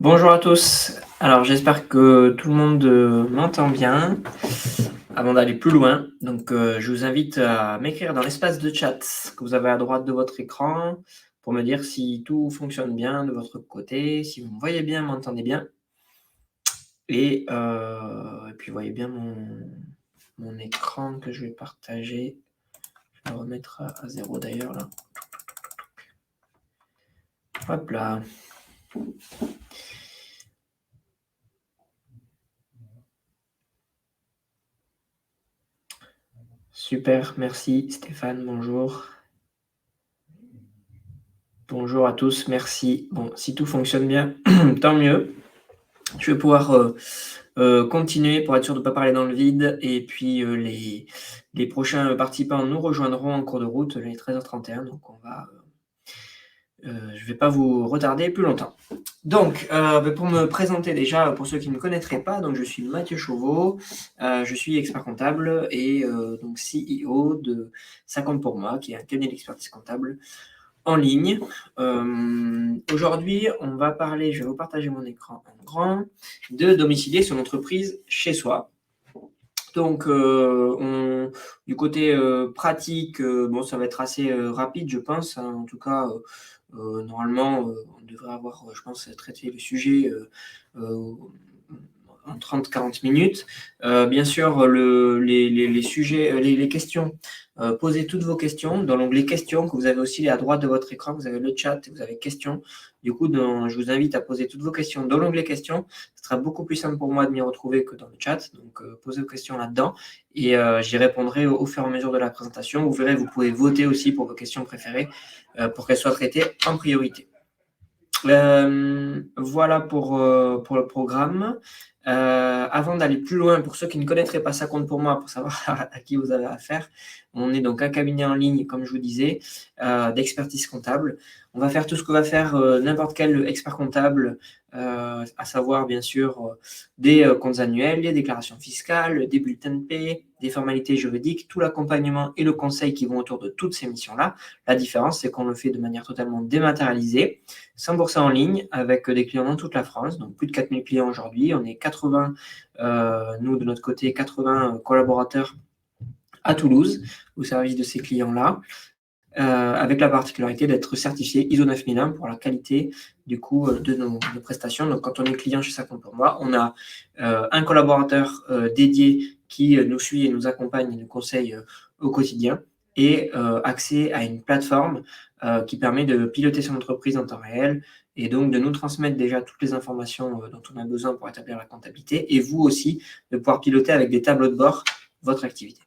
Bonjour à tous. Alors j'espère que tout le monde m'entend bien. Avant d'aller plus loin, je vous invite à m'écrire dans l'espace de chat que vous avez à droite de votre écran pour me dire si tout fonctionne bien de votre côté, si vous me voyez bien, m'entendez bien. Et puis vous voyez bien mon écran que je vais partager. Je vais le remettre à 0 d'ailleurs là. Hop là. Super, merci Stéphane, bonjour. Bonjour à tous, merci. Bon, si tout fonctionne bien, tant mieux. Je vais pouvoir continuer pour être sûr de ne pas parler dans le vide. Et puis les prochains participants nous rejoindront en cours de route, les 13h31. Donc je ne vais pas vous retarder plus longtemps. Donc, pour me présenter déjà, pour ceux qui ne me connaîtraient pas, donc je suis Mathieu Chauveau, je suis expert comptable et donc CEO de Ça compte pour moi, qui est un cabinet d'expertise comptable en ligne. Aujourd'hui, on va parler, je vais vous partager mon écran en grand, de domicilier son entreprise chez soi. Donc, du côté pratique, bon, ça va être assez rapide, je pense, hein. En tout cas, normalement, on devrait avoir, je pense, traité le sujet en 30-40 minutes. Bien sûr, les sujets, les questions, posez toutes vos questions dans l'onglet questions que vous avez aussi à droite de votre écran. Vous avez le chat et vous avez questions. Du coup, je vous invite à poser toutes vos questions dans l'onglet questions. Ce sera beaucoup plus simple pour moi de m'y retrouver que dans le chat. Donc, posez vos questions là-dedans et j'y répondrai au fur et à mesure de la présentation. Vous verrez, vous pouvez voter aussi pour vos questions préférées pour qu'elles soient traitées en priorité. Voilà pour le programme. Avant d'aller plus loin, pour ceux qui ne connaîtraient pas Ça compte pour moi, pour savoir à qui vous avez affaire, on est donc un cabinet en ligne, comme je vous disais, d'expertise comptable. On va faire tout ce que va faire n'importe quel expert comptable, à savoir bien sûr des comptes annuels, des déclarations fiscales, des bulletins de paie, des formalités juridiques, tout l'accompagnement et le conseil qui vont autour de toutes ces missions-là. La différence, c'est qu'on le fait de manière totalement dématérialisée, 100% en ligne, avec des clients dans toute la France, donc plus de 4000 clients aujourd'hui. On est 80, nous de notre côté, 80 collaborateurs à Toulouse, au service de ces clients-là, avec la particularité d'être certifié ISO 9001 pour la qualité du coup de nos prestations. Donc quand on est client chez Ça compte pour moi, on a un collaborateur dédié qui nous suit et nous accompagne et nous conseille au quotidien, et accès à une plateforme qui permet de piloter son entreprise en temps réel et donc de nous transmettre déjà toutes les informations dont on a besoin pour établir la comptabilité, et vous aussi de pouvoir piloter avec des tableaux de bord votre activité.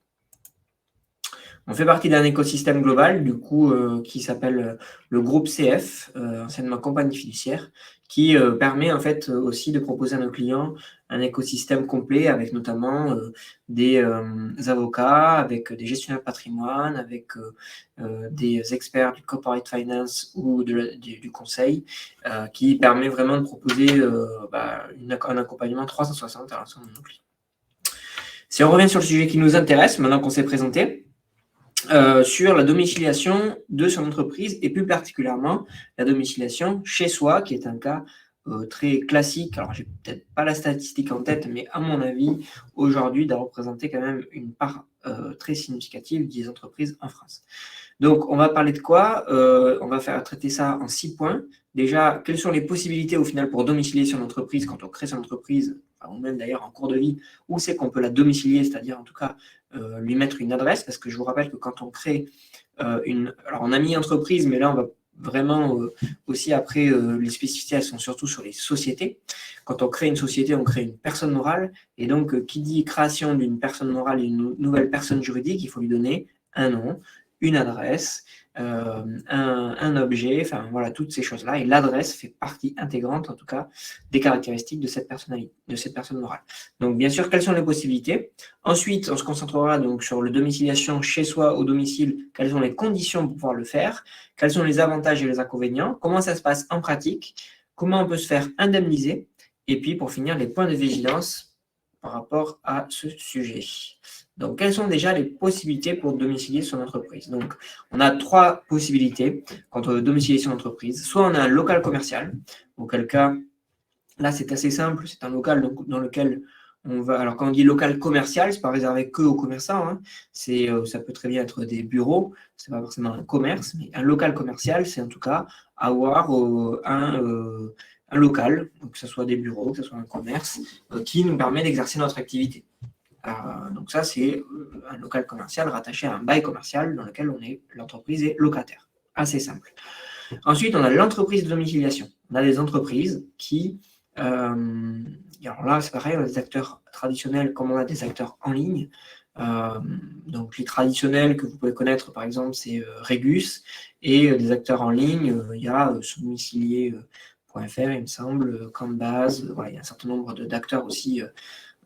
On fait partie d'un écosystème global, du coup, qui s'appelle le groupe CF, anciennement compagnie fiduciaire, qui permet en fait aussi de proposer à nos clients un écosystème complet avec notamment des avocats, avec des gestionnaires de patrimoine, avec des experts du corporate finance ou du conseil, qui permet vraiment de proposer un accompagnement 360 à l'ensemble de nos clients. Si on revient sur le sujet qui nous intéresse, maintenant qu'on s'est présenté, sur la domiciliation de son entreprise et plus particulièrement la domiciliation chez soi, qui est un cas très classique. Alors, j'ai peut-être pas la statistique en tête, mais à mon avis, aujourd'hui, doit représenter quand même une part très significative des entreprises en France. Donc, on va parler de quoi? On va traiter ça en 6 points. Déjà, quelles sont les possibilités au final pour domicilier son entreprise quand on crée son entreprise, ou même d'ailleurs en cours de vie, où c'est qu'on peut la domicilier, c'est-à-dire en tout cas lui mettre une adresse, parce que je vous rappelle que quand on crée alors on a mis entreprise, mais là on va vraiment aussi après, les spécificités, elles sont surtout sur les sociétés. Quand on crée une société, on crée une personne morale, et donc qui dit création d'une personne morale et une nouvelle personne juridique, il faut lui donner un nom, une adresse, un objet, enfin voilà, toutes ces choses-là. Et l'adresse fait partie intégrante, en tout cas, des caractéristiques de cette personnalité, de cette personne morale. Donc, bien sûr, quelles sont les possibilités? Ensuite, on se concentrera donc sur le domiciliation chez soi, au domicile. Quelles sont les conditions pour pouvoir le faire? Quels sont les avantages et les inconvénients? Comment ça se passe en pratique? Comment on peut se faire indemniser? Et puis, pour finir, les points de vigilance par rapport à ce sujet. Donc, quelles sont déjà les possibilités pour domicilier son entreprise? Donc, on a 3 possibilités quand on veut domicilier son entreprise. Soit on a un local commercial, auquel cas, Là, c'est assez simple, c'est un local donc, dans lequel on va… Alors, quand on dit local commercial, ce n'est pas réservé que aux commerçants, hein. Ça peut très bien être des bureaux, ce n'est pas forcément un commerce, mais un local commercial, c'est en tout cas avoir un local, que ce soit des bureaux, que ce soit un commerce, qui nous permet d'exercer notre activité. Donc ça, c'est un local commercial rattaché à un bail commercial dans lequel l'entreprise est locataire. Assez simple. Ensuite, on a l'entreprise de domiciliation. On a des entreprises qui… alors là, c'est pareil, on a des acteurs traditionnels comme on a des acteurs en ligne. Donc les traditionnels que vous pouvez connaître, par exemple, c'est Regus. Et des acteurs en ligne, il y a domicilier.fr, il me semble, Canbase. Voilà, il y a un certain nombre d'acteurs aussi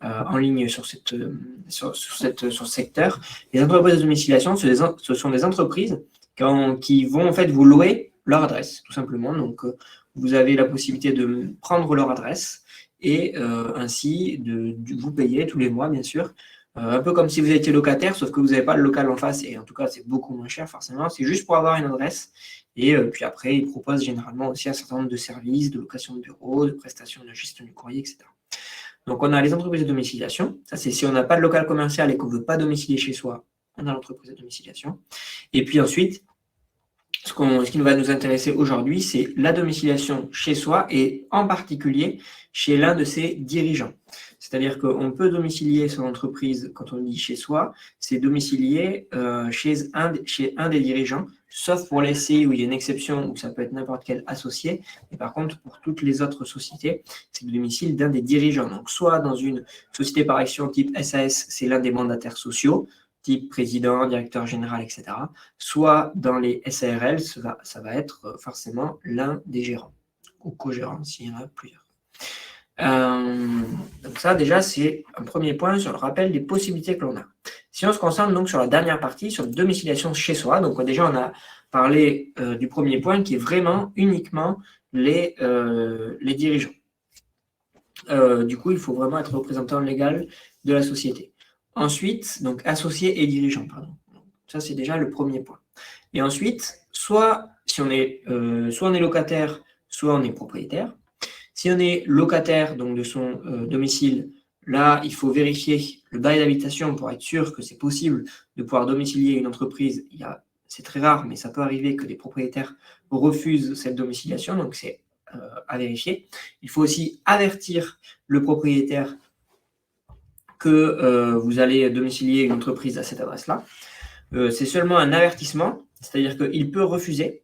en ligne sur ce secteur. Les entreprises de domiciliation, ce sont des entreprises qui vont en fait vous louer leur adresse, tout simplement. Donc, vous avez la possibilité de prendre leur adresse et ainsi de vous payer tous les mois, bien sûr. Un peu comme si vous étiez locataire, sauf que vous n'avez pas le local en face, et en tout cas, c'est beaucoup moins cher, forcément. C'est juste pour avoir une adresse. Et puis après, ils proposent généralement aussi un certain nombre de services, de location de bureaux, de prestations de gestion du courrier, etc. Donc, on a les entreprises de domiciliation. Ça, c'est si on n'a pas de local commercial et qu'on ne veut pas domicilier chez soi, on a l'entreprise de domiciliation. Et puis ensuite, ce qui va nous intéresser aujourd'hui, c'est la domiciliation chez soi et en particulier chez l'un de ses dirigeants. C'est-à-dire qu'on peut domicilier son entreprise, quand on dit chez soi, c'est domicilier chez un des dirigeants, sauf pour les SCI où il y a une exception, où ça peut être n'importe quel associé. Mais par contre, pour toutes les autres sociétés, c'est le domicile d'un des dirigeants. Donc, soit dans une société par action type SAS, c'est l'un des mandataires sociaux, type président, directeur général, etc. Soit dans les SARL, ça va être forcément l'un des gérants, ou co-gérants, s'il y en a plusieurs. Donc ça, déjà, c'est un premier point sur le rappel des possibilités que l'on a. Si on se concentre donc sur la dernière partie, sur la domiciliation chez soi, donc déjà, on a parlé du premier point qui est vraiment uniquement les dirigeants. Du coup, il faut vraiment être représentant légal de la société. Ensuite, donc associé et dirigeant, pardon. Ça, c'est déjà le premier point. Et ensuite, soit on est locataire, soit on est propriétaire. Si on est locataire donc de son domicile, là, il faut vérifier le bail d'habitation pour être sûr que c'est possible de pouvoir domicilier une entreprise. C'est très rare, mais ça peut arriver que les propriétaires refusent cette domiciliation, donc c'est à vérifier. Il faut aussi avertir le propriétaire que vous allez domicilier une entreprise à cette adresse-là. C'est seulement un avertissement, c'est-à-dire qu'il peut refuser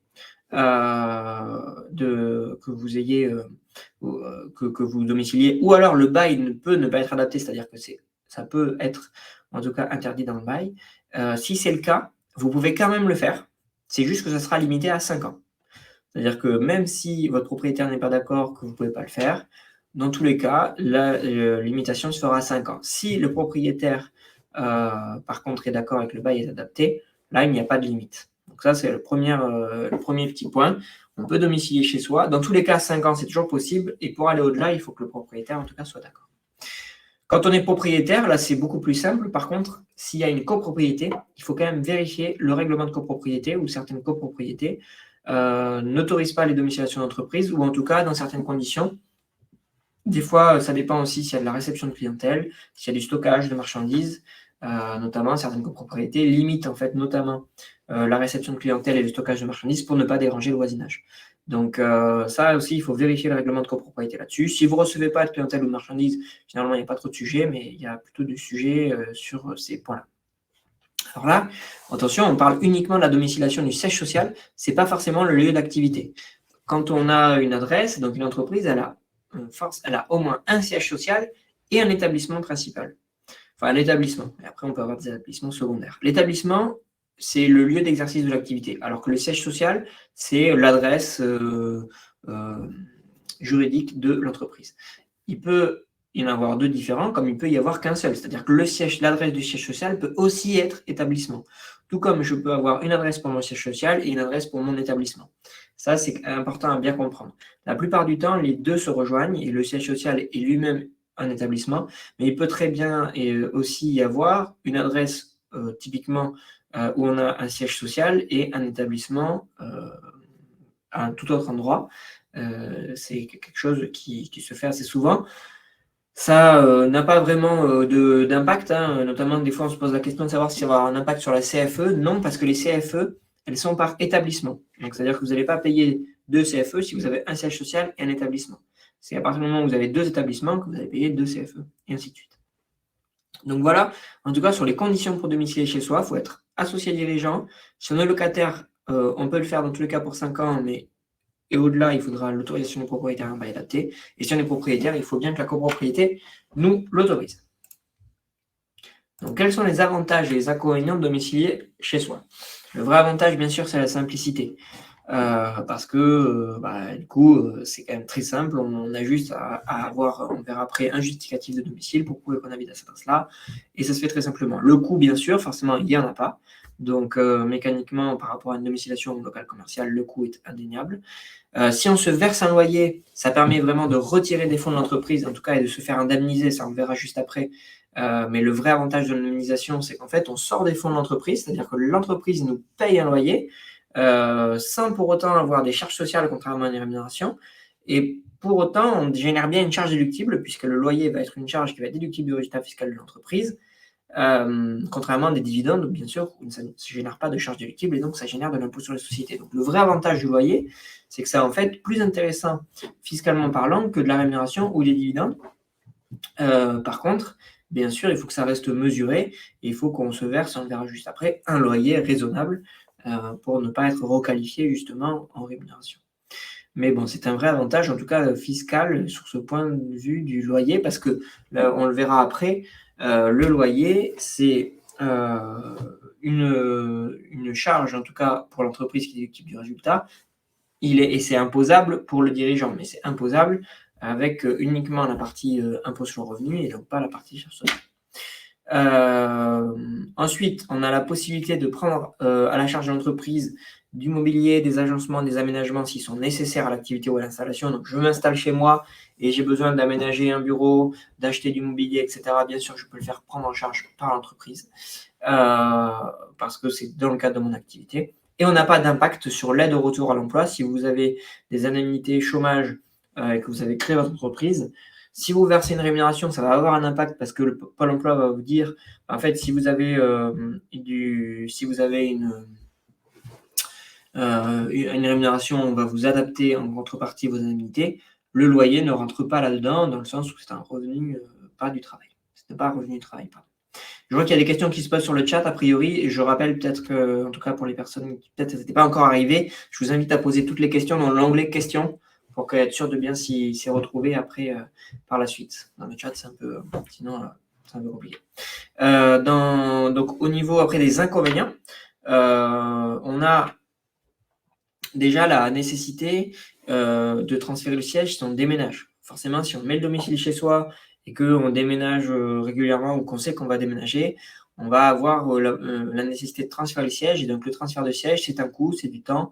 que vous ayez que vous domiciliez, ou alors le bail peut ne pas être adapté, c'est-à-dire que ça peut être en tout cas interdit dans le bail. Si c'est le cas, vous pouvez quand même le faire, c'est juste que ça sera limité à 5 ans. C'est-à-dire que même si votre propriétaire n'est pas d'accord que vous ne pouvez pas le faire, dans tous les cas, la limitation se fera à 5 ans. Si le propriétaire, par contre, est d'accord et que le bail est adapté, là, il n'y a pas de limite. Donc ça, c'est le premier petit point. On peut domicilier chez soi. Dans tous les cas, 5 ans, c'est toujours possible. Et pour aller au-delà, il faut que le propriétaire, en tout cas, soit d'accord. Quand on est propriétaire, là, c'est beaucoup plus simple. Par contre, s'il y a une copropriété, il faut quand même vérifier le règlement de copropriété ou certaines copropriétés n'autorisent pas les domiciliations d'entreprise, ou en tout cas, dans certaines conditions. Des fois, ça dépend aussi s'il y a de la réception de clientèle, s'il y a du stockage de marchandises, notamment certaines copropriétés limitent en fait notamment la réception de clientèle et le stockage de marchandises pour ne pas déranger le voisinage. Donc ça aussi, il faut vérifier le règlement de copropriété là-dessus. Si vous ne recevez pas de clientèle ou de marchandises, finalement, il n'y a pas trop de sujets, mais il y a plutôt du sujet sur ces points-là. Alors là, attention, on parle uniquement de la domiciliation du siège social, ce n'est pas forcément le lieu d'activité. Quand on a une adresse, donc une entreprise, elle a au moins un siège social et un établissement principal. Enfin, un établissement. Et après, on peut avoir des établissements secondaires. L'établissement, c'est le lieu d'exercice de l'activité, alors que le siège social, c'est l'adresse juridique de l'entreprise. Il peut y en avoir deux différents, comme il peut y avoir qu'un seul. C'est-à-dire que l'adresse du siège social peut aussi être établissement. Tout comme je peux avoir une adresse pour mon siège social et une adresse pour mon établissement. Ça, c'est important à bien comprendre. La plupart du temps, les deux se rejoignent et le siège social est lui-même un établissement, mais il peut très bien aussi y avoir une adresse typiquement où on a un siège social et un établissement à un tout autre endroit. C'est quelque chose qui se fait assez souvent. Ça n'a pas vraiment d'impact, hein. Notamment, des fois, on se pose la question de savoir si ça va avoir un impact sur la CFE. Non, parce que les CFE, elles sont par établissement. Donc, c'est-à-dire que vous n'allez pas payer 2 CFE si vous avez un siège social et un établissement. C'est à partir du moment où vous avez 2 établissements que vous allez payer 2 CFE, et ainsi de suite. Donc voilà, en tout cas, sur les conditions pour domicilier chez soi, il faut être associé dirigeant. Si on est locataire, on peut le faire dans tous les cas pour 5 ans, et au-delà, il faudra l'autorisation du propriétaire à bail adapté. Et si on est propriétaire, il faut bien que la copropriété nous l'autorise. Donc, quels sont les avantages et les inconvénients de domicilier chez soi? Le vrai avantage, bien sûr, c'est la simplicité. Parce que du coup, c'est quand même très simple. On a juste à avoir, on verra après, un justificatif de domicile pour prouver qu'on habite à cette adresse-là. Et ça se fait très simplement. Le coût, bien sûr, forcément, il n'y en a pas. Donc, mécaniquement, par rapport à une domiciliation au local commercial, le coût est indéniable. Si on se verse un loyer, ça permet vraiment de retirer des fonds de l'entreprise, en tout cas, et de se faire indemniser. Ça, on verra juste après. Mais le vrai avantage de l'indemnisation, c'est qu'en fait, on sort des fonds de l'entreprise, c'est-à-dire que l'entreprise nous paye un loyer sans pour autant avoir des charges sociales, contrairement à une rémunération. Et pour autant, on génère bien une charge déductible, puisque le loyer va être une charge qui va être déductible du résultat fiscal de l'entreprise. Contrairement à des dividendes, bien sûr, où ça ne génère pas de charge déductible et donc ça génère de l'impôt sur les sociétés. Donc le vrai avantage du loyer, c'est que c'est en fait plus intéressant fiscalement parlant que de la rémunération ou des dividendes. Par contre, bien sûr, il faut que ça reste mesuré et il faut qu'on se verse, on le verra juste après, un loyer raisonnable pour ne pas être requalifié justement en rémunération. Mais bon, c'est un vrai avantage, en tout cas fiscal, sur ce point de vue du loyer, parce que, on le verra après, le loyer, c'est une charge, en tout cas pour l'entreprise qui est déductible du résultat, et c'est imposable pour le dirigeant, mais c'est imposable avec uniquement la partie impôt sur le revenu et donc pas la partie charge sociale. Ensuite, on a la possibilité de prendre à la charge de l'entreprise du mobilier, des agencements, des aménagements s'ils sont nécessaires à l'activité ou à l'installation. Donc, je m'installe chez moi et j'ai besoin d'aménager un bureau, d'acheter du mobilier, etc. Bien sûr, je peux le faire prendre en charge par l'entreprise parce que c'est dans le cadre de mon activité. Et on n'a pas d'impact sur l'aide au retour à l'emploi. Si vous avez des indemnités chômage et que vous avez créé votre entreprise, si vous versez une rémunération, ça va avoir un impact parce que le Pôle emploi va vous dire, en fait, si vous avez une rémunération, on va vous adapter en contrepartie vos indemnités. Le loyer ne rentre pas là-dedans, dans le sens où c'est un revenu pas du travail. Ce n'est pas un revenu du travail, pardon. Je vois qu'il y a des questions qui se posent sur le chat, a priori, et je rappelle peut-être que, en tout cas pour les personnes qui peut-être n'étaient pas encore arrivées, je vous invite à poser toutes les questions dans l'onglet questions pour être sûr de bien s'y retrouver après par la suite. Dans le chat, c'est un peu, sinon, c'est un peu compliqué. Donc, au niveau après des inconvénients, on a déjà la nécessité de transférer le siège si on déménage. Forcément, si on met le domicile chez soi et qu'on déménage régulièrement ou qu'on sait qu'on va déménager, on va avoir la nécessité de transférer le siège. Et donc, le transfert de siège, c'est un coût, c'est du temps,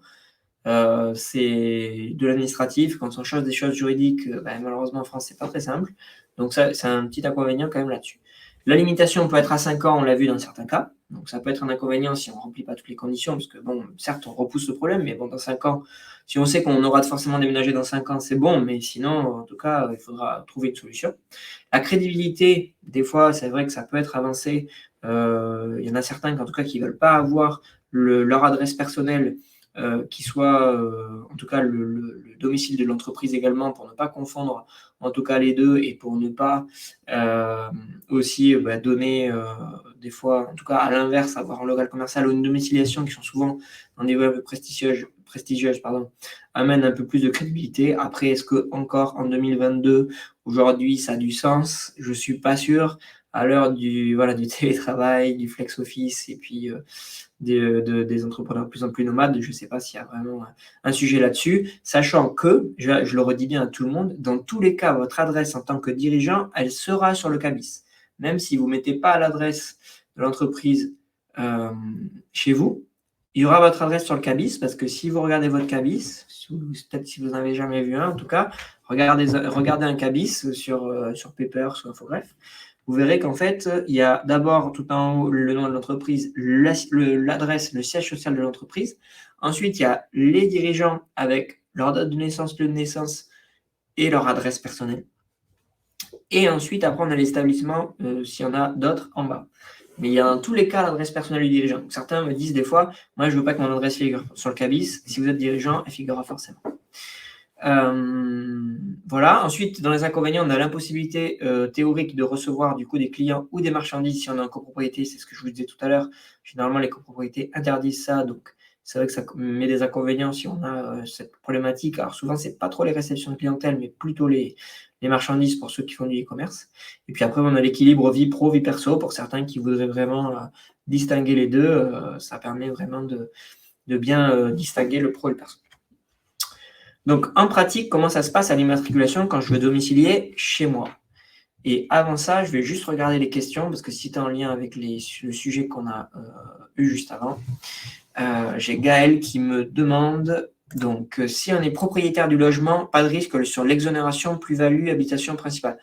c'est de l'administratif. Quand on change des choses juridiques, malheureusement, en France, c'est pas très simple. Donc, ça, c'est un petit inconvénient quand même là-dessus. La limitation peut être à 5 ans, on l'a vu dans certains cas. Donc, ça peut être un inconvénient si on ne remplit pas toutes les conditions, parce que, bon, certes, on repousse le problème, mais bon, dans 5 ans, si on sait qu'on aura forcément déménagé dans 5 ans, c'est bon, mais sinon, en tout cas, il faudra trouver une solution. La crédibilité, des fois, c'est vrai que ça peut être avancé. Il y en a certains, en tout cas, qui ne veulent pas avoir leur adresse personnelle qui soit, en tout cas, le domicile de l'entreprise également, pour ne pas confondre, en tout cas, les deux, et pour ne pas aussi donner des fois, en tout cas à l'inverse, avoir un local commercial ou une domiciliation qui sont souvent dans des voies un peu prestigieuses, amène un peu plus de crédibilité. Après, est-ce que encore en 2022, aujourd'hui, ça a du sens? Je suis pas sûr. À l'heure du télétravail, du flex office et puis des entrepreneurs de plus en plus nomades, je ne sais pas s'il y a vraiment un sujet là-dessus, sachant que, je le redis bien à tout le monde, dans tous les cas, votre adresse en tant que dirigeant, elle sera sur le CABIS. Même si vous ne mettez pas l'adresse de l'entreprise chez vous, il y aura votre adresse sur le CABIS, parce que si vous regardez votre CABIS, peut-être si vous n'avez jamais vu un, en tout cas, regardez un CABIS sur Paper, sur Infogreffe, vous verrez qu'en fait, il y a d'abord tout en haut le nom de l'entreprise, l'adresse, le siège social de l'entreprise. Ensuite, il y a les dirigeants avec leur date de naissance, lieu de naissance et leur adresse personnelle. Et ensuite, après, on a l'établissement, s'il y en a d'autres, en bas. Mais il y a dans tous les cas l'adresse personnelle du dirigeant. Certains me disent des fois, moi, je ne veux pas que mon adresse figure sur le cabis. Si vous êtes dirigeant, elle figurera forcément. Voilà. Ensuite, dans les inconvénients, on a l'impossibilité théorique de recevoir du coup des clients ou des marchandises si on est en copropriété. C'est ce que je vous disais tout à l'heure. Généralement, les copropriétés interdisent ça. Donc, c'est vrai que ça met des inconvénients si on a cette problématique. Alors, souvent, ce n'est pas trop les réceptions de clientèle, mais plutôt les marchandises pour ceux qui font du e-commerce. Et puis après, on a l'équilibre vie pro, vie perso. Pour certains qui voudraient vraiment distinguer les deux, ça permet vraiment de bien distinguer le pro et le perso. Donc, en pratique, comment ça se passe à l'immatriculation quand je veux domicilier chez moi? Et avant ça, je vais juste regarder les questions, parce que si tu es en lien avec le sujet qu'on a eu juste avant, j'ai Gaël qui me demande, donc, si on est propriétaire du logement, pas de risque sur l'exonération plus-value habitation principale.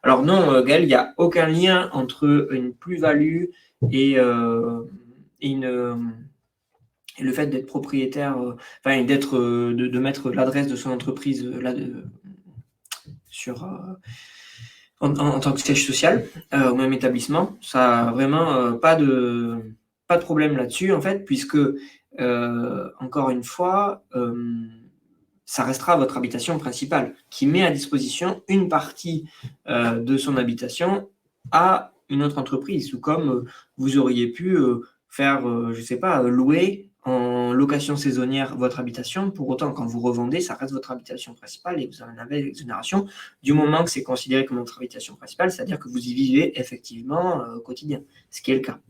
Alors non, Gaël, il n'y a aucun lien entre une plus-value et le fait d'être propriétaire, de mettre l'adresse de son entreprise en tant que siège social au même établissement. Ça n'a vraiment pas de problème là-dessus, en fait, puisque, encore une fois, ça restera votre habitation principale, qui met à disposition une partie de son habitation à une autre entreprise, ou comme vous auriez pu faire, je ne sais pas, louer en location saisonnière votre habitation. Pour autant, quand vous revendez, ça reste votre habitation principale et vous en avez l'exonération du moment que c'est considéré comme votre habitation principale, c'est-à-dire que vous y vivez effectivement au quotidien, ce qui est le cas.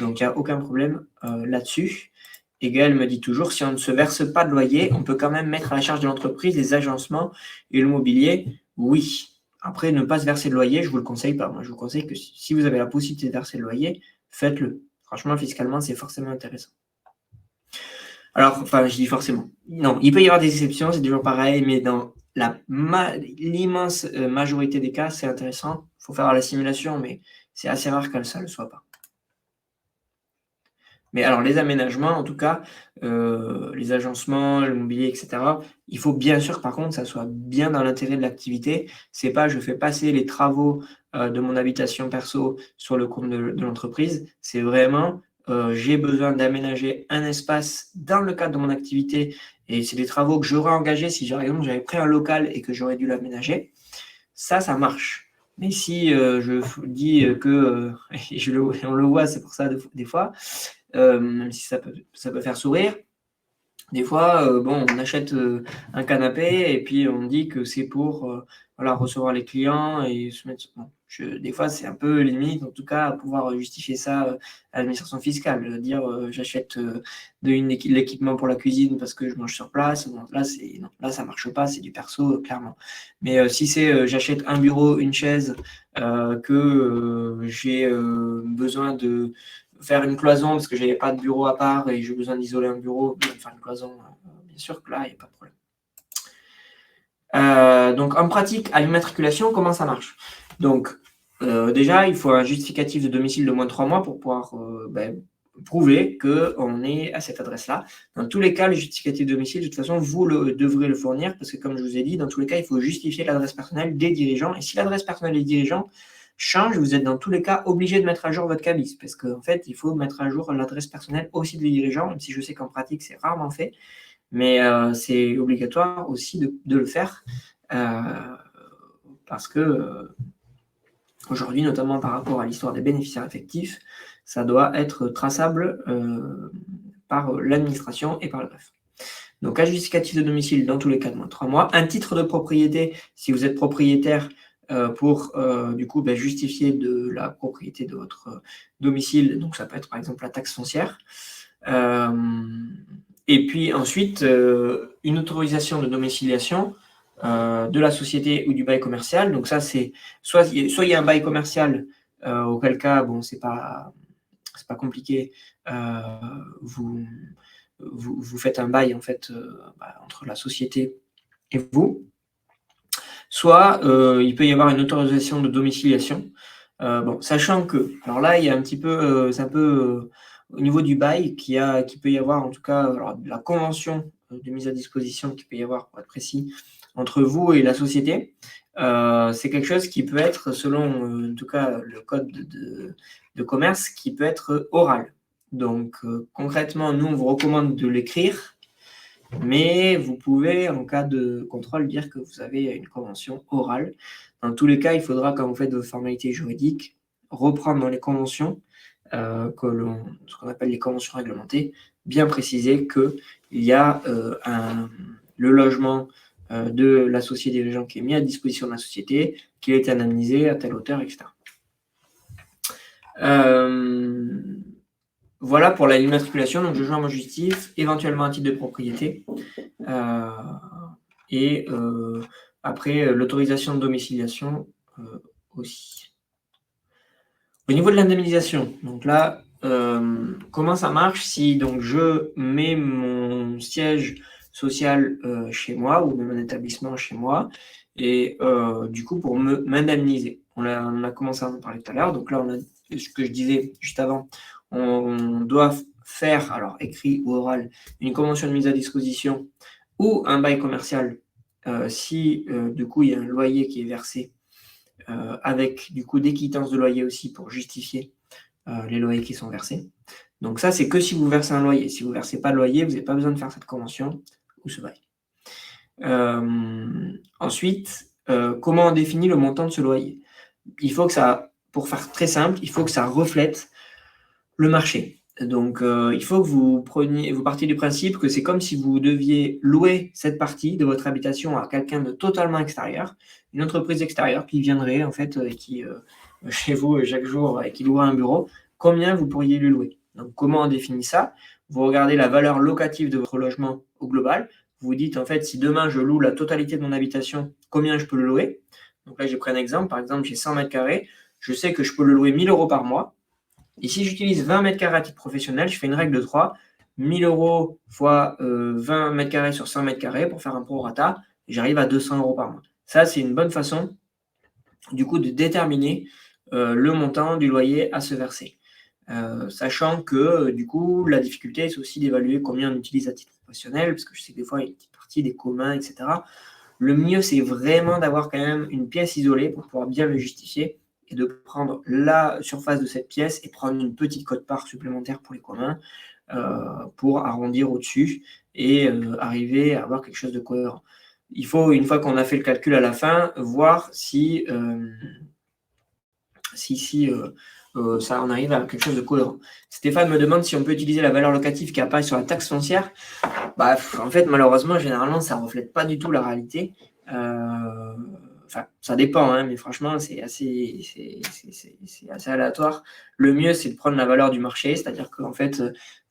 Donc, il n'y a aucun problème là-dessus. Et Gaël me dit toujours, si on ne se verse pas de loyer, on peut quand même mettre à la charge de l'entreprise les agencements et le mobilier. Oui. Après, ne pas se verser de loyer, je ne vous le conseille pas. Moi, je vous conseille que si vous avez la possibilité de verser le loyer, faites-le. Franchement, fiscalement, c'est forcément intéressant. Alors, enfin, je dis forcément. Non, il peut y avoir des exceptions, c'est toujours pareil, mais dans l'immense majorité des cas, c'est intéressant. Il faut faire la simulation, mais c'est assez rare que ça ne le soit pas. Mais alors, les aménagements, en tout cas, les agencements, le mobilier, etc., il faut bien sûr, par contre, que ça soit bien dans l'intérêt de l'activité. C'est pas je fais passer les travaux de mon habitation perso sur le compte de l'entreprise. C'est vraiment j'ai besoin d'aménager un espace dans le cadre de mon activité et c'est des travaux que j'aurais engagés si, par exemple, j'avais pris un local et que j'aurais dû l'aménager. Ça marche. Mais si je dis que, et on le voit, c'est pour ça des fois, même si ça peut faire sourire. Des fois, on achète un canapé et puis on dit que c'est pour recevoir les clients et se mettre. Bon, des fois, c'est un peu limite, en tout cas, à pouvoir justifier ça à l'administration fiscale. Dire j'achète l'équipement pour la cuisine parce que je mange sur place. Bon, là, ça marche pas, c'est du perso, clairement. Mais si c'est j'achète un bureau, une chaise, que j'ai besoin de faire une cloison parce que j'avais pas de bureau à part et j'ai besoin d'isoler un bureau, faire une cloison, bien sûr que là, il n'y a pas de problème. Donc, en pratique, à l'immatriculation, comment ça marche? Donc, déjà, il faut un justificatif de domicile de moins de 3 mois pour pouvoir prouver qu'on est à cette adresse-là. Dans tous les cas, le justificatif de domicile, de toute façon, vous devrez le fournir parce que, comme je vous ai dit, dans tous les cas, il faut justifier l'adresse personnelle des dirigeants. Et si l'adresse personnelle des dirigeants change, vous êtes dans tous les cas obligé de mettre à jour votre cabis parce qu'en fait, il faut mettre à jour l'adresse personnelle aussi des dirigeants, même si je sais qu'en pratique, c'est rarement fait, mais c'est obligatoire aussi de le faire parce que aujourd'hui, notamment par rapport à l'histoire des bénéficiaires effectifs, ça doit être traçable par l'administration et par le greffe. Donc, un justificatif de domicile dans tous les cas de moins de 3 mois. Un titre de propriété, si vous êtes propriétaire, pour du coup justifier de la propriété de votre domicile. Donc, ça peut être par exemple la taxe foncière. Et puis ensuite, une autorisation de domiciliation de la société ou du bail commercial. Donc ça, c'est soit il y a un bail commercial, auquel cas, bon, c'est pas compliqué. Vous faites un bail en fait entre la société et vous. Soit il peut y avoir une autorisation de domiciliation. Sachant que, alors là, il y a un petit peu, c'est un peu au niveau du bail qui peut y avoir, en tout cas, alors, de la convention de mise à disposition qui peut y avoir, pour être précis, entre vous et la société. C'est quelque chose qui peut être, selon en tout cas le code de commerce, qui peut être oral. Donc concrètement, nous, on vous recommande de l'écrire, mais vous pouvez, en cas de contrôle, dire que vous avez une convention orale. Dans tous les cas, il faudra, quand vous faites vos formalités juridiques, reprendre dans les conventions, ce qu'on appelle les conventions réglementées, bien préciser qu'il y a le logement de l'associé dirigeant qui est mis à disposition de la société, qui a été indemnisé à telle hauteur, etc. Voilà pour l'immatriculation. Donc, je joins mon justif, éventuellement un titre de propriété. Et après, l'autorisation de domiciliation aussi. Au niveau de l'indemnisation, donc là, comment ça marche si donc je mets mon siège social chez moi ou mon établissement chez moi et du coup pour m'indemniser. On a commencé à en parler tout à l'heure. Donc là, on a ce que je disais juste avant. On doit faire, alors écrit ou oral, une convention de mise à disposition ou un bail commercial si du coup il y a un loyer qui est versé avec du coup des quittances de loyer aussi pour justifier les loyers qui sont versés. Donc ça, c'est que si vous versez un loyer. Si vous ne versez pas de loyer, vous n'avez pas besoin de faire cette convention ou ce bail. Ensuite, comment on définit le montant de ce loyer? Il faut que ça, pour faire très simple, il faut que ça reflète le marché. Donc, il faut que vous partiez du principe que c'est comme si vous deviez louer cette partie de votre habitation à quelqu'un de totalement extérieur, une entreprise extérieure qui viendrait en fait qui chez vous chaque jour et qui louerait un bureau. Combien vous pourriez lui louer? Donc, comment on définit ça? Vous regardez la valeur locative de votre logement au global. Vous dites en fait, si demain je loue la totalité de mon habitation, combien je peux le louer? Donc là, j'ai pris un exemple. Par exemple, j'ai 100 mètres carrés. Je sais que je peux le louer 1 000 € par mois. Et si j'utilise 20 mètres carrés à titre professionnel, je fais une règle de 3, 1 000 € fois 20 mètres carrés sur 100 mètres carrés pour faire un prorata, et j'arrive à 200 € par mois. Ça, c'est une bonne façon, du coup, de déterminer le montant du loyer à se verser. Sachant que, du coup, la difficulté, c'est aussi d'évaluer combien on utilise à titre professionnel, parce que je sais que des fois, il y a une petite partie des communs, etc. Le mieux, c'est vraiment d'avoir quand même une pièce isolée pour pouvoir bien le justifier et de prendre la surface de cette pièce et prendre une petite quote-part supplémentaire pour les communs pour arrondir au-dessus et arriver à avoir quelque chose de cohérent. Il faut, une fois qu'on a fait le calcul à la fin, voir si ça, on arrive à quelque chose de cohérent. Stéphane me demande si on peut utiliser la valeur locative qui apparaît sur la taxe foncière. En fait, malheureusement, généralement, ça ne reflète pas du tout la réalité. Ça dépend, hein, mais franchement, c'est assez aléatoire. Le mieux, c'est de prendre la valeur du marché, c'est-à-dire que en fait,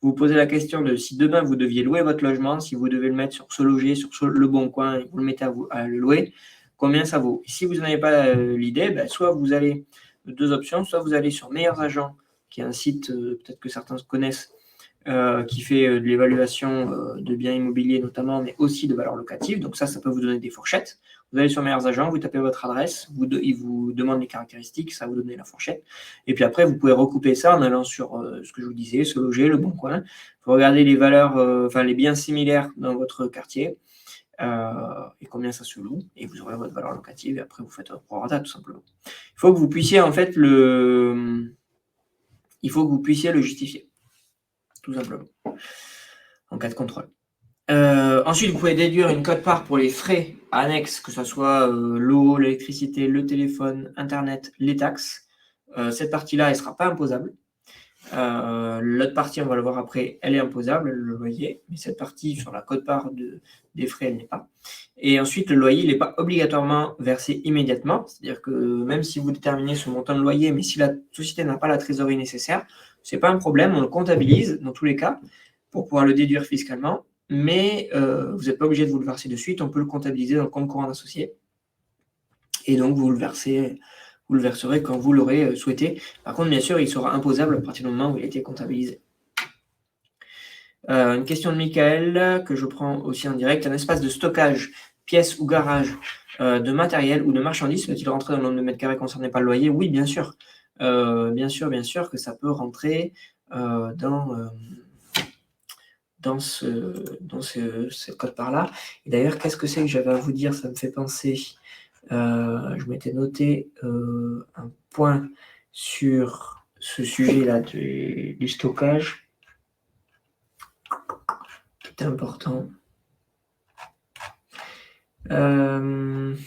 vous vous posez la question de si demain vous deviez louer votre logement, si vous devez le mettre sur Se Loger, sur Le Bon Coin, et vous le mettez à le louer, combien ça vaut? Et si vous n'en avez pas l'idée, soit vous allez, deux options, soit vous allez sur Meilleurs Agents, qui est un site, peut-être que certains connaissent, qui fait de l'évaluation de biens immobiliers notamment, mais aussi de valeurs locatives. Donc ça peut vous donner des fourchettes. Vous allez sur Meilleurs Agents, vous tapez votre adresse, il vous demande les caractéristiques, ça va vous donner la fourchette. Et puis après, vous pouvez recouper ça en allant sur ce que je vous disais, Se Loger, Le Bon Coin. Vous regardez les valeurs, les biens similaires dans votre quartier et combien ça se loue, et vous aurez votre valeur locative, et après vous faites votre prorata tout simplement. Il faut que vous puissiez en fait le justifier, tout simplement, en cas de contrôle. Ensuite, vous pouvez déduire une quote-part pour les frais annexes, que ce soit l'eau, l'électricité, le téléphone, Internet, les taxes. Cette partie-là, elle ne sera pas imposable. L'autre partie, on va le voir après, elle est imposable, le loyer, mais cette partie sur la quote-part des frais, elle n'est pas. Et ensuite, le loyer, il n'est pas obligatoirement versé immédiatement, c'est-à-dire que même si vous déterminez ce montant de loyer, mais si la société n'a pas la trésorerie nécessaire, ce n'est pas un problème, on le comptabilise dans tous les cas pour pouvoir le déduire fiscalement, mais vous n'êtes pas obligé de vous le verser de suite, on peut le comptabiliser dans le compte courant d'associé, et donc vous le verserez quand vous l'aurez souhaité. Par contre, bien sûr, il sera imposable à partir du moment où il a été comptabilisé. Une question de Michael, que je prends aussi en direct. Un espace de stockage, pièce ou garage de matériel ou de marchandises, peut-il rentrer dans le nombre de mètres carrés concerné par le loyer? Oui, bien sûr. bien sûr que ça peut rentrer dans cette quote-part-là. Et d'ailleurs, qu'est-ce que c'est que j'avais à vous dire? Ça me fait penser, je m'étais noté un point sur ce sujet-là du stockage qui était important. Il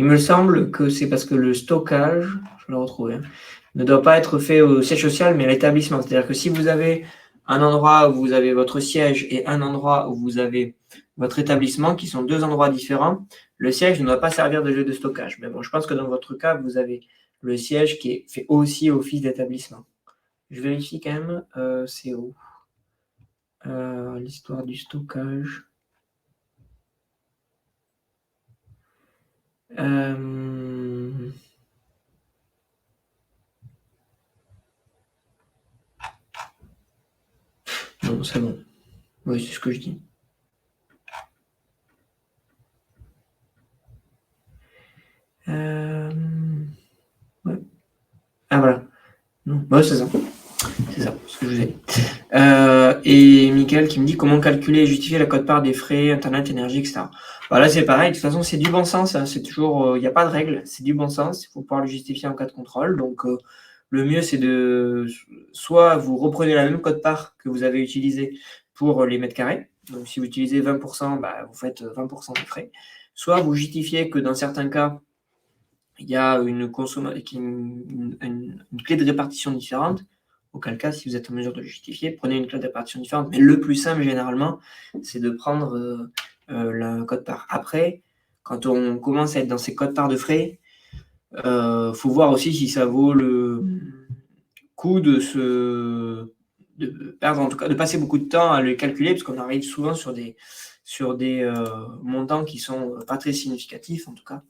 me semble que c'est parce que le stockage, je vais le retrouver, ne doit pas être fait au siège social, mais à l'établissement. C'est-à-dire que si vous avez un endroit où vous avez votre siège et un endroit où vous avez votre établissement, qui sont deux endroits différents, le siège ne doit pas servir de lieu de stockage. Mais bon, je pense que dans votre cas, vous avez le siège qui fait aussi office d'établissement. Je vérifie quand même, c'est où l'histoire du stockage. Non, c'est bon. Oui, c'est ce que je dis. Ouais. Ah voilà. Non, ouais, c'est ça. C'est ça, ce que je vous ai dit. Et Mickaël qui me dit comment calculer et justifier la quote-part des frais, internet, énergie, etc. Voilà, c'est pareil. De toute façon, c'est du bon sens. Hein. C'est toujours, il n'y a pas de règle. C'est du bon sens. Il faut pouvoir le justifier en cas de contrôle. Donc, le mieux, c'est de soit vous reprenez la même quote-part que vous avez utilisée pour les mètres carrés. Donc, si vous utilisez 20%, bah, vous faites 20% des frais. Soit vous justifiez que dans certains cas, il y a une clé de répartition différente. Auquel cas, si vous êtes en mesure de le justifier, prenez une clé de répartition différente. Mais le plus simple, généralement, c'est de prendre la quote-part. Après, quand on commence à être dans ces quotes-part de frais, faut voir aussi si ça vaut le coup de perdre, en tout cas, de passer beaucoup de temps à le calculer, parce qu'on arrive souvent sur des montants qui sont pas très significatifs, en tout cas.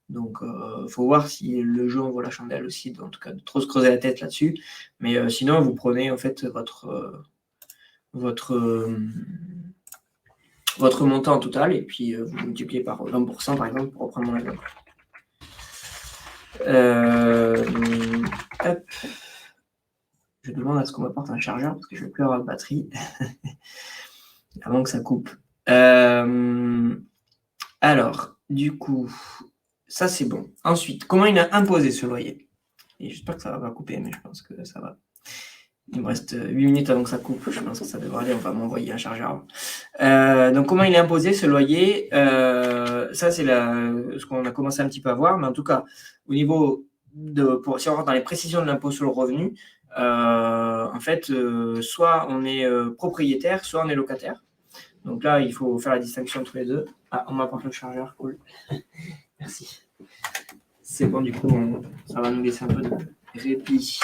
Donc, faut voir si le jeu en vaut la chandelle aussi, en tout cas, de trop se creuser la tête là-dessus. Mais sinon, vous prenez en fait votre montant total et puis vous multipliez par 20%, par exemple, pour reprendre mon exemple. Hop. Je demande à ce qu'on m'apporte un chargeur parce que je ne vais plus avoir de batterie avant que ça coupe. Alors, du coup, ça c'est bon. Ensuite, comment il a imposé ce loyer? Et j'espère que ça va pas couper, mais je pense que ça va. Il me reste 8 minutes avant que ça coupe. Je pense que ça devrait aller. On va m'envoyer un chargeur. Donc, comment il est imposé ce loyer? Ça, c'est ce qu'on a commencé un petit peu à voir. Mais en tout cas, au niveau si on rentre dans les précisions de l'impôt sur le revenu, en fait, soit on est propriétaire, soit on est locataire. Donc là, il faut faire la distinction entre les deux. Ah, on m'apporte le chargeur. Cool. Merci. C'est bon, du coup, ça va nous laisser un peu de répit.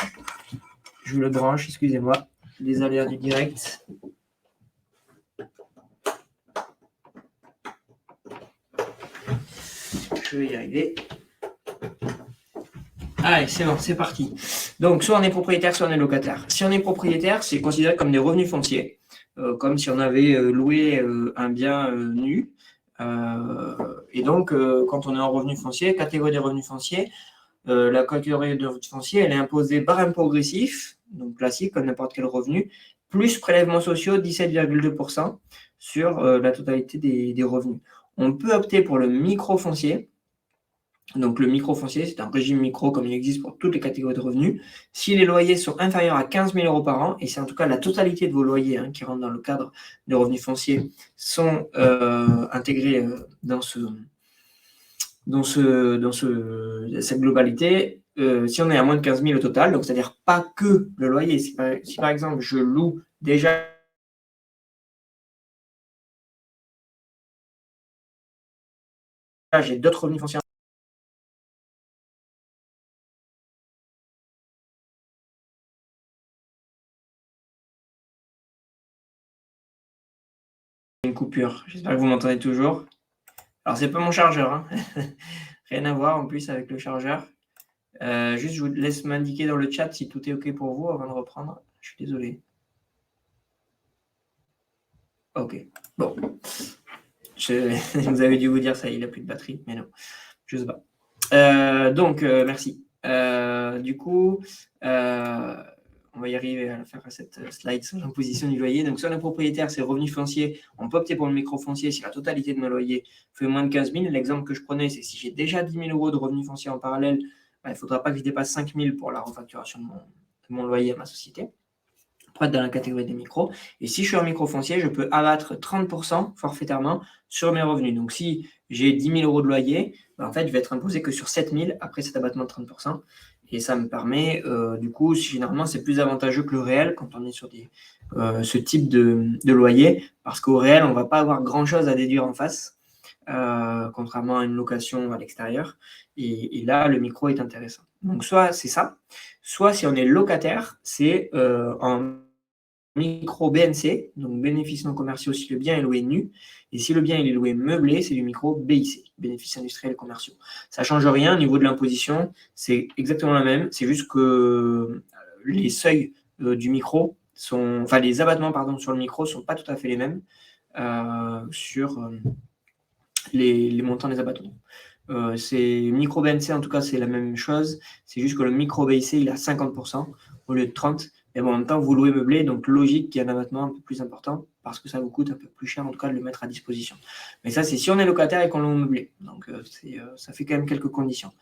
Je vous le branche, excusez-moi, les aléas du direct. Je vais y arriver. Allez, c'est bon, c'est parti. Donc, soit on est propriétaire, soit on est locataire. Si on est propriétaire, c'est considéré comme des revenus fonciers, comme si on avait loué un bien nu. Et donc, quand on est en revenu foncier, catégorie des revenus fonciers, la catégorie de revenus fonciers, elle est imposée barème progressif, donc classique, comme n'importe quel revenu, plus prélèvements sociaux, 17,2% sur la totalité des revenus. On peut opter pour le micro-foncier. Donc, le micro-foncier, c'est un régime micro comme il existe pour toutes les catégories de revenus. Si les loyers sont inférieurs à 15 000 euros par an, et c'est en tout cas la totalité de vos loyers qui rentrent dans le cadre des revenus fonciers, sont intégrés dans cette globalité. Si on est à moins de 15 000 au total, donc c'est-à-dire pas que le loyer, si par exemple je loue déjà j'ai d'autres revenus fonciers, une coupure. J'espère que vous m'entendez toujours. Alors c'est pas mon chargeur, hein. Rien à voir en plus avec le chargeur. Juste, je vous laisse m'indiquer dans le chat si tout est OK pour vous avant de reprendre. Je suis désolé. OK. Bon. Vous avez dû vous dire ça, il n'a plus de batterie, mais non. Je sais pas. Donc, merci. Du coup, on va y arriver à faire cette slide sur l'imposition du loyer. Donc, sur les propriétaires, c'est revenus fonciers. On peut opter pour le micro-foncier si la totalité de nos loyers fait moins de 15 000. L'exemple que je prenais, c'est si j'ai déjà 10 000 euros de revenus fonciers en parallèle, il ne faudra pas que je dépasse 5 000 pour la refacturation de mon loyer à ma société, pour être dans la catégorie des micros. Et si je suis en micro-foncier, je peux abattre 30% forfaitairement sur mes revenus. Donc, si j'ai 10 000 euros de loyer, en fait, je vais être imposé que sur 7 000 après cet abattement de 30%. Et ça me permet, du coup, généralement, c'est plus avantageux que le réel quand on est sur ce type de loyer, parce qu'au réel, on ne va pas avoir grand-chose à déduire en face, contrairement à une location à l'extérieur. Et là, le micro est intéressant. Donc, soit c'est ça, soit si on est locataire, c'est en micro BNC, donc bénéfices non commerciaux si le bien est loué nu, et si le bien il est loué meublé, c'est du micro BIC, bénéfices industriels et commerciaux. Ça ne change rien au niveau de l'imposition, c'est exactement la même, c'est juste que les seuils du micro sont, enfin les abattements pardon, sur le micro ne sont pas tout à fait les mêmes sur les montants des abattements. C'est micro BNC en tout cas c'est la même chose, c'est juste que le micro BIC il est à 50% au lieu de 30%. Et bon, en même temps, vous louez meublé, donc logique qu'il y ait un abattement un peu plus important parce que ça vous coûte un peu plus cher en tout cas de le mettre à disposition. Mais ça, c'est si on est locataire et qu'on loue meublé. Donc, ça fait quand même quelques conditions.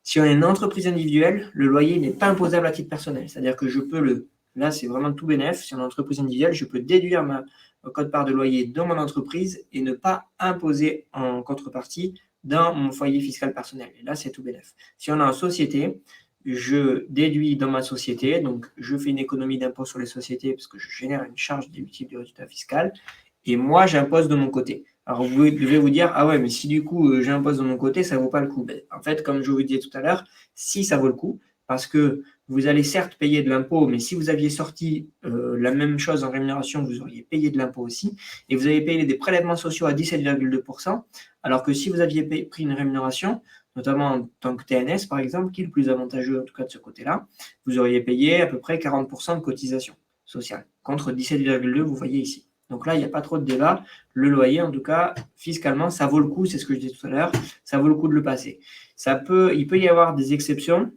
Si on est une entreprise individuelle, le loyer n'est pas imposable à titre personnel. C'est-à-dire que je peux là, c'est vraiment tout bénef. Si on est une entreprise individuelle, je peux déduire ma quote-part de loyer dans mon entreprise et ne pas imposer en contrepartie dans mon foyer fiscal personnel. Et là, c'est tout bénef. Si on est en société, je déduis dans ma société, donc je fais une économie d'impôt sur les sociétés parce que je génère une charge déductible du résultat fiscal, et moi j'impose de mon côté. Alors vous devez vous dire, ah ouais, mais si du coup j'impose de mon côté, ça ne vaut pas le coup. Ben, en fait, comme je vous disais tout à l'heure, si ça vaut le coup, parce que vous allez certes payer de l'impôt, mais si vous aviez sorti la même chose en rémunération, vous auriez payé de l'impôt aussi, et vous avez payé des prélèvements sociaux à 17,2%, alors que si vous aviez pris une rémunération, notamment en tant que TNS, par exemple, qui est le plus avantageux en tout cas de ce côté-là, vous auriez payé à peu près 40% de cotisation sociale, contre 17,2%, vous voyez ici. Donc là, il n'y a pas trop de débat. Le loyer, en tout cas, fiscalement, ça vaut le coup, c'est ce que je disais tout à l'heure, ça vaut le coup de le passer. Il peut y avoir des exceptions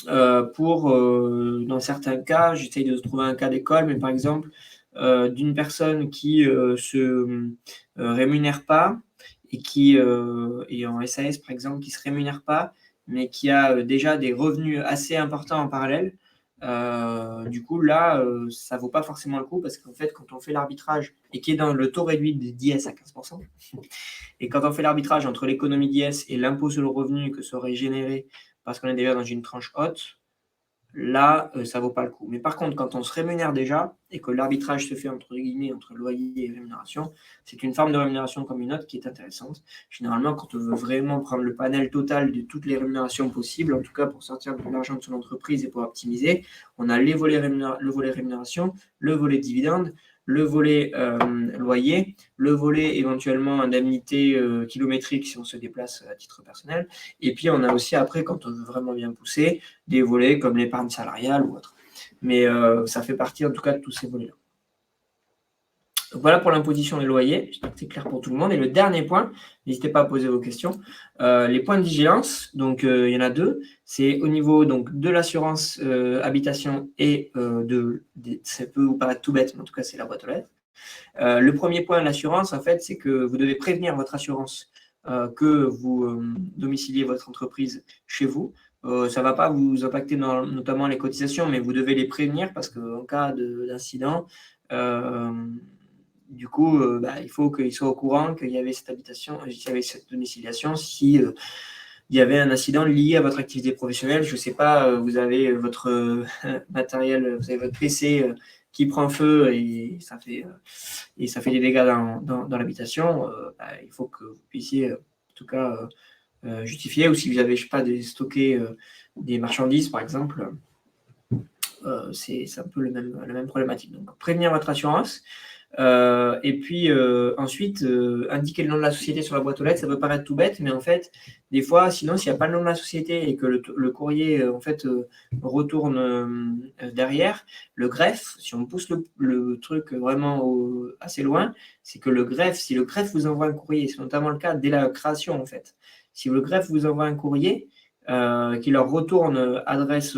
dans certains cas, j'essaye de trouver un cas d'école, mais par exemple, d'une personne qui se rémunère pas, et qui est en SAS par exemple, qui ne se rémunère pas, mais qui a déjà des revenus assez importants en parallèle, du coup là, ça ne vaut pas forcément le coup parce qu'en fait, quand on fait l'arbitrage et qui est dans le taux réduit de d'IS à 15%, et quand on fait l'arbitrage entre l'économie d'IS et l'impôt sur le revenu que ça aurait généré parce qu'on est déjà dans une tranche haute, là, ça ne vaut pas le coup. Mais par contre, quand on se rémunère déjà et que l'arbitrage se fait entre guillemets entre loyer et rémunération, c'est une forme de rémunération comme une autre qui est intéressante. Généralement, quand on veut vraiment prendre le panel total de toutes les rémunérations possibles, en tout cas pour sortir de l'argent de son entreprise et pour optimiser, on a le volet rémunération, le volet dividende, le volet loyer, le volet éventuellement indemnité kilométrique si on se déplace à titre personnel. Et puis, on a aussi après, quand on veut vraiment bien pousser, des volets comme l'épargne salariale ou autre. Mais ça fait partie en tout cas de tous ces volets-là. Donc voilà pour l'imposition des loyers, j'espère que c'est clair pour tout le monde. Et le dernier point, n'hésitez pas à poser vos questions, les points de vigilance, donc il y en a deux, c'est au niveau donc, de l'assurance habitation et ça peut vous paraître tout bête, mais en tout cas c'est la boîte aux lettres. Le premier point de l'assurance, en fait, c'est que vous devez prévenir votre assurance que vous domiciliez votre entreprise chez vous. Ça ne va pas vous impacter notamment les cotisations, mais vous devez les prévenir parce qu'en cas d'incident, du coup, il faut qu'ils soient au courant qu'il y avait cette habitation, qu'il y avait cette domiciliation. Si il y avait un incident lié à votre activité professionnelle, je ne sais pas, vous avez votre matériel, vous avez votre PC qui prend feu et ça fait des dégâts dans l'habitation, il faut que vous puissiez en tout cas justifier, ou si vous avez, je sais pas, stocké des marchandises par exemple, c'est un peu la même problématique. Donc prévenir votre assurance. Et puis ensuite, indiquer le nom de la société sur la boîte aux lettres, ça peut paraître tout bête, mais en fait, des fois, sinon, s'il n'y a pas le nom de la société et que le courrier en fait retourne derrière, le greffe, si on pousse le truc vraiment assez loin, c'est que si le greffe vous envoie un courrier, c'est notamment le cas dès la création en fait. Si le greffe vous envoie un courrier, qui leur retourne adresse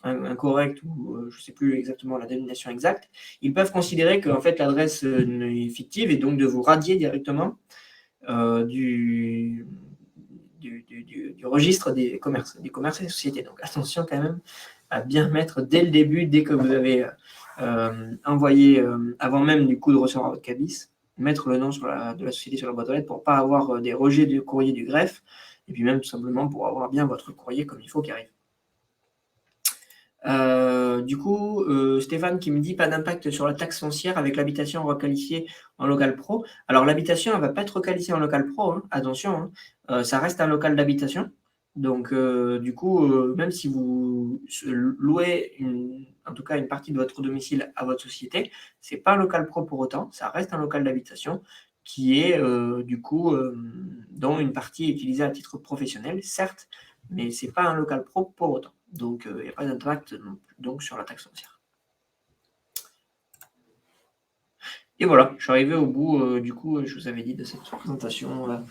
incorrecte ou je ne sais plus exactement la dénomination exacte, ils peuvent considérer que en fait, l'adresse est fictive et donc de vous radier directement du registre des commerces et des sociétés. Donc attention quand même à bien mettre dès le début, dès que vous avez envoyé, avant même du coup de recevoir votre cabis, mettre le nom de la société sur la boîte aux lettres pour ne pas avoir des rejets de courrier du greffe, et puis même tout simplement pour avoir bien votre courrier comme il faut qui arrive. Du coup, Stéphane qui me dit pas d'impact sur la taxe foncière avec l'habitation requalifiée en local pro. Alors l'habitation, elle ne va pas être requalifiée en local pro, hein, attention, hein, ça reste un local d'habitation. Donc du coup, même si vous louez en tout cas une partie de votre domicile à votre société, ce n'est pas un local pro pour autant, ça reste un local d'habitation qui est du coup dont une partie est utilisée à titre professionnel, certes, mais ce n'est pas un local pro pour autant. Donc, il n'y a pas d'impact donc, sur la taxe foncière. Et voilà, je suis arrivé au bout, du coup, je vous avais dit, de cette présentation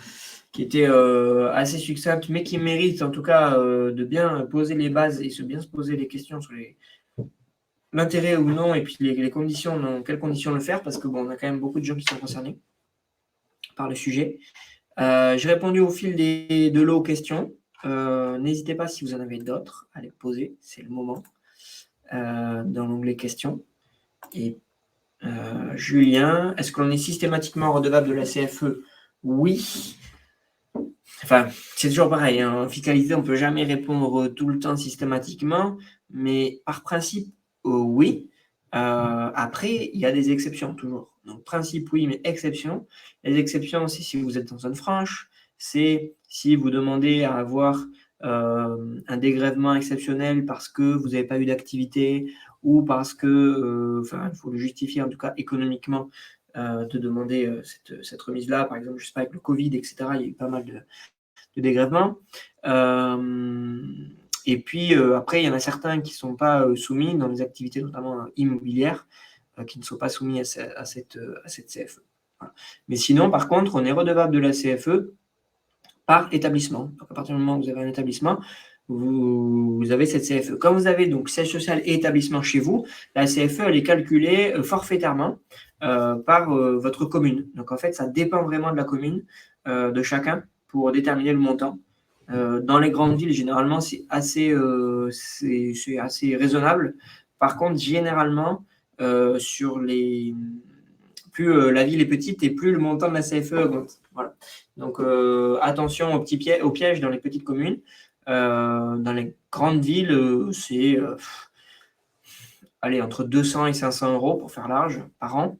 qui était assez succincte, mais qui mérite en tout cas de bien poser les bases et bien se poser les questions sur l'intérêt ou non, et puis les conditions, dans quelles conditions le faire, parce que bon, on a quand même beaucoup de gens qui sont concernés par le sujet. J'ai répondu au fil de l'eau aux questions. N'hésitez pas si vous en avez d'autres à les poser, c'est le moment, dans l'onglet questions. Et Julien, est-ce qu'on est systématiquement redevable de la CFE? Oui. Enfin, c'est toujours pareil, hein. En fiscalité, on ne peut jamais répondre tout le temps systématiquement, mais par principe, oui. Après, il y a des exceptions toujours. Donc, principe, oui, mais exception. Les exceptions, c'est si vous êtes en zone franche, c'est si vous demandez à avoir un dégrèvement exceptionnel parce que vous n'avez pas eu d'activité ou parce que, il faut le justifier en tout cas économiquement, de demander cette remise-là. Par exemple, je ne sais pas, avec le Covid, etc., il y a eu pas mal de dégrèvement. Et puis après, il y en a certains qui ne sont pas soumis dans les activités notamment immobilières, qui ne sont pas soumis à cette CFE. Voilà. Mais sinon, par contre, on est redevable de la CFE par établissement. Donc, à partir du moment où vous avez un établissement, vous avez cette CFE. Quand vous avez donc siège social et établissement chez vous, la CFE, elle est calculée forfaitairement par votre commune. Donc, en fait, ça dépend vraiment de la commune, de chacun, pour déterminer le montant. Dans les grandes villes, généralement, c'est assez raisonnable. Par contre, généralement, sur les plus la ville est petite et plus le montant de la CFE augmente. Voilà. Donc attention au piège dans les petites communes. Dans les grandes villes, c'est entre 200 et 500 euros pour faire large par an.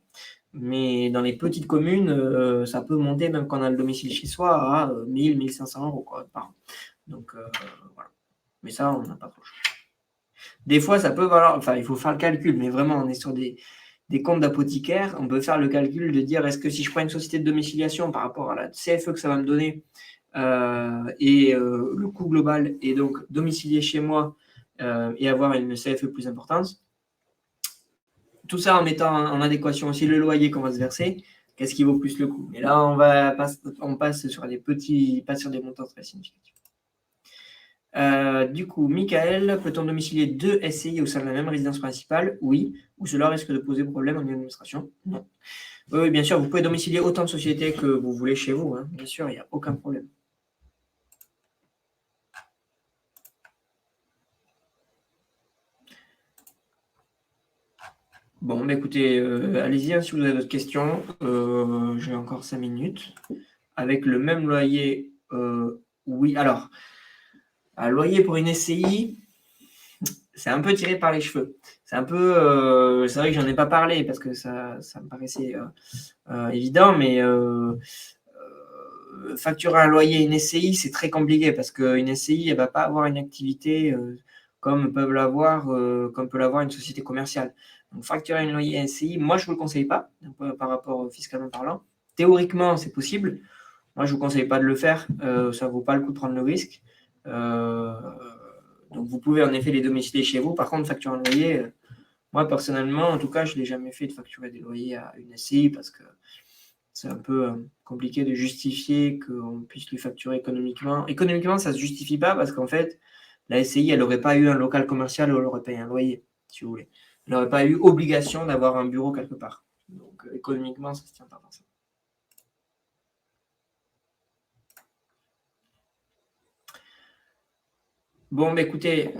Mais dans les petites communes, ça peut monter, même quand on a le domicile chez soi, à 1000, 1500 euros par an. Donc voilà. Mais ça, on n'a pas trop le choix. Des fois, ça peut valoir, il faut faire le calcul, mais vraiment, on est sur des comptes d'apothicaire. On peut faire le calcul de dire, est-ce que si je prends une société de domiciliation par rapport à la CFE que ça va me donner et le coût global, et donc domicilier chez moi et avoir une CFE plus importante, tout ça en mettant en adéquation aussi le loyer qu'on va se verser, qu'est-ce qui vaut plus le coup? Et là, on passe sur des petits, pas sur des montants très significatifs. Du coup, Michael, peut-on domicilier 2 SCI au sein de la même résidence principale? Oui. Ou cela risque de poser problème en administration? Non. Oui, bien sûr, vous pouvez domicilier autant de sociétés que vous voulez chez vous. Hein. Bien sûr, il n'y a aucun problème. Bon, écoutez, allez-y hein, si vous avez d'autres questions. J'ai encore 5 minutes. Avec le même loyer, oui. Alors, un loyer pour une SCI, c'est un peu tiré par les cheveux. C'est un peu, c'est vrai que j'en ai pas parlé parce que ça me paraissait évident, mais facturer un loyer une SCI, c'est très compliqué parce qu'une SCI, elle va pas avoir une activité comme peut l'avoir une société commerciale. Donc, facturer un loyer SCI, moi, je vous le conseille pas par rapport fiscalement parlant. Théoriquement, c'est possible. Moi, je vous conseille pas de le faire. Ça vaut pas le coup de prendre le risque. Donc, vous pouvez en effet les domicilier chez vous. Par contre, facturer un loyer, moi, personnellement, en tout cas, je ne l'ai jamais fait de facturer des loyers à une SCI parce que c'est un peu compliqué de justifier qu'on puisse lui facturer économiquement. Économiquement, ça ne se justifie pas parce qu'en fait, la SCI, elle n'aurait pas eu un local commercial où elle aurait payé un loyer, si vous voulez. Elle n'aurait pas eu obligation d'avoir un bureau quelque part. Donc, économiquement, ça ne se tient pas forcément. Bon, bah, écoutez,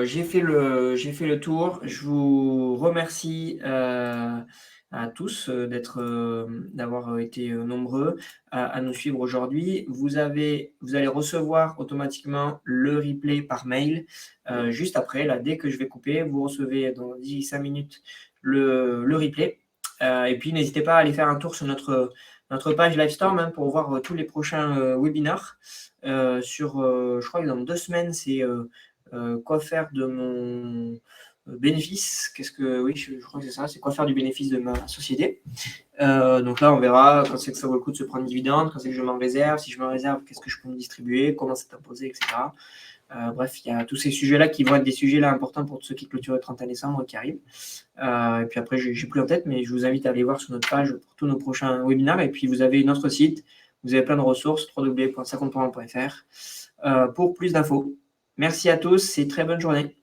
j'ai fait le tour. Je vous remercie à tous d'avoir été nombreux à nous suivre aujourd'hui. Vous allez recevoir automatiquement le replay par mail juste après. Là, dès que je vais couper, vous recevez dans 10-5 minutes le replay. Et puis, n'hésitez pas à aller faire un tour sur notre page Livestorm pour voir tous les prochains webinars. Je crois que dans 2 semaines, c'est quoi faire de mon bénéfice. Oui, je crois que c'est ça, c'est quoi faire du bénéfice de ma société. Donc là, on verra quand c'est que ça vaut le coup de se prendre une dividende, quand c'est que je m'en réserve, si je m'en réserve, qu'est-ce que je peux me distribuer, comment c'est imposé, etc. Bref, il y a tous ces sujets-là qui vont être des sujets là importants pour ceux qui clôturent le 31 décembre qui arrivent. Et puis après, j'ai plus en tête, mais je vous invite à aller voir sur notre page pour tous nos prochains webinaires. Et puis, vous avez notre site, vous avez plein de ressources, www.50%.fr pour plus d'infos. Merci à tous et très bonne journée.